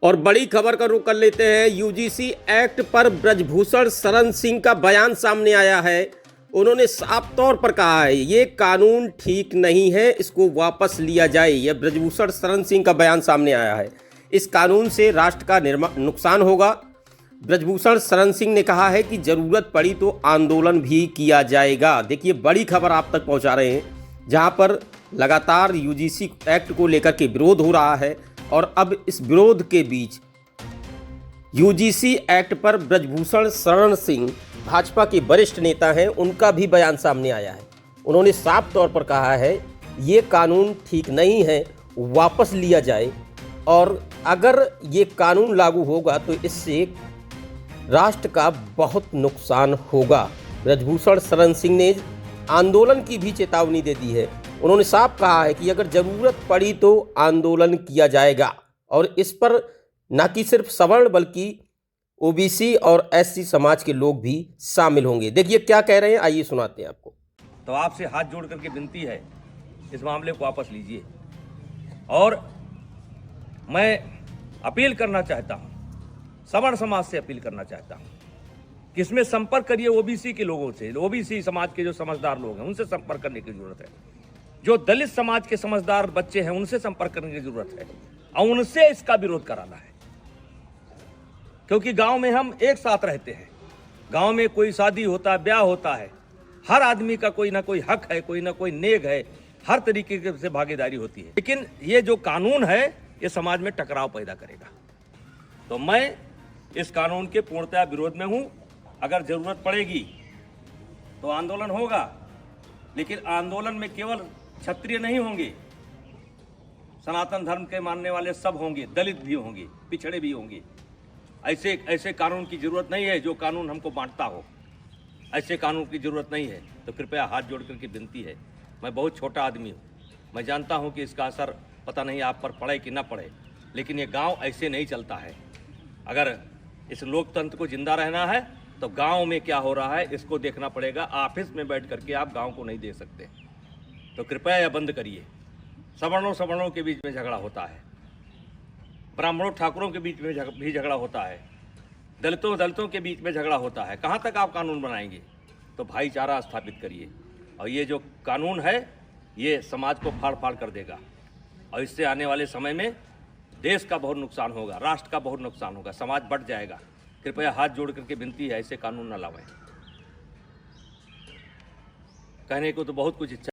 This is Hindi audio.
और बड़ी खबर का रुख कर लेते हैं। यूजीसी एक्ट पर ब्रजभूषण शरण सिंह का बयान सामने आया है। उन्होंने साफ तौर पर कहा है ये कानून ठीक नहीं है, इसको वापस लिया जाए। यह ब्रजभूषण शरण सिंह का बयान सामने आया है। इस कानून से राष्ट्र का नुकसान होगा। ब्रजभूषण शरण सिंह ने कहा है कि जरूरत पड़ी तो आंदोलन भी किया जाएगा। देखिए, बड़ी खबर आप तक पहुंचा रहे हैं, जहां पर लगातार यूजीसी एक्ट को लेकर के विरोध हो रहा है और अब इस विरोध के बीच यूजीसी एक्ट पर ब्रजभूषण शरण सिंह भाजपा के वरिष्ठ नेता हैं, उनका भी बयान सामने आया है। उन्होंने साफ तौर पर कहा है ये कानून ठीक नहीं है, वापस लिया जाए, और अगर ये कानून लागू होगा तो इससे राष्ट्र का बहुत नुकसान होगा। ब्रजभूषण शरण सिंह ने आंदोलन की भी चेतावनी दे दी है। उन्होंने साफ कहा है कि अगर जरूरत पड़ी तो आंदोलन किया जाएगा, और इस पर न कि सिर्फ सवर्ण बल्कि ओबीसी और एससी समाज के लोग भी शामिल होंगे। देखिए क्या कह रहे हैं, आइए सुनाते हैं आपको। तो आपसे हाथ जोड़ करके विनती है, इस मामले को वापस लीजिए। और मैं अपील करना चाहता हूं, सवर्ण समाज से अपील करना चाहता हूं कि इसमें संपर्क करिए ओबीसी के लोगों से। ओबीसी समाज के जो समझदार लोग हैं उनसे संपर्क करने की जरूरत है। जो दलित समाज के समझदार बच्चे हैं उनसे संपर्क करने की जरूरत है, और उनसे इसका विरोध कराना है। क्योंकि गांव में हम एक साथ रहते हैं, गांव में कोई शादी होता है, ब्याह होता है, हर आदमी का कोई ना कोई हक है, कोई ना कोई नेग है, हर तरीके से भागीदारी होती है। लेकिन ये जो कानून है ये समाज में टकराव पैदा करेगा। तो मैं इस कानून के पूर्णतः विरोध में हूं। अगर जरूरत पड़ेगी तो आंदोलन होगा, लेकिन आंदोलन में केवल क्षत्रिय नहीं होंगे, सनातन धर्म के मानने वाले सब होंगे, दलित भी होंगे, पिछड़े भी होंगे। ऐसे कानून की जरूरत नहीं है जो कानून हमको बांटता हो। ऐसे कानून की जरूरत नहीं है। तो कृपया हाथ जोड़ करके विनती है। मैं बहुत छोटा आदमी हूँ, मैं जानता हूँ कि इसका असर पता नहीं आप पर पड़े कि ना पड़े, लेकिन ये गांव ऐसे नहीं चलता है। अगर इस लोकतंत्र को जिंदा रहना है तो गांव में क्या हो रहा है इसको देखना पड़ेगा। ऑफिस में बैठ करके आप गांव को नहीं देख सकते। तो कृपया यह बंद करिए। सवर्णों के बीच में झगड़ा होता है, ब्राह्मणों ठाकुरों के बीच में भी झगड़ा होता है, दलितों के बीच में झगड़ा होता है। कहाँ तक आप कानून बनाएंगे? तो भाईचारा स्थापित करिए। और ये जो कानून है ये समाज को फाड़ फाड़ कर देगा, और इससे आने वाले समय में देश का बहुत नुकसान होगा, राष्ट्र का बहुत नुकसान होगा, समाज बढ़ जाएगा। कृपया हाथ जोड़ करके विनती है, ऐसे कानून न लावें। कहने को तो बहुत कुछ इच्छा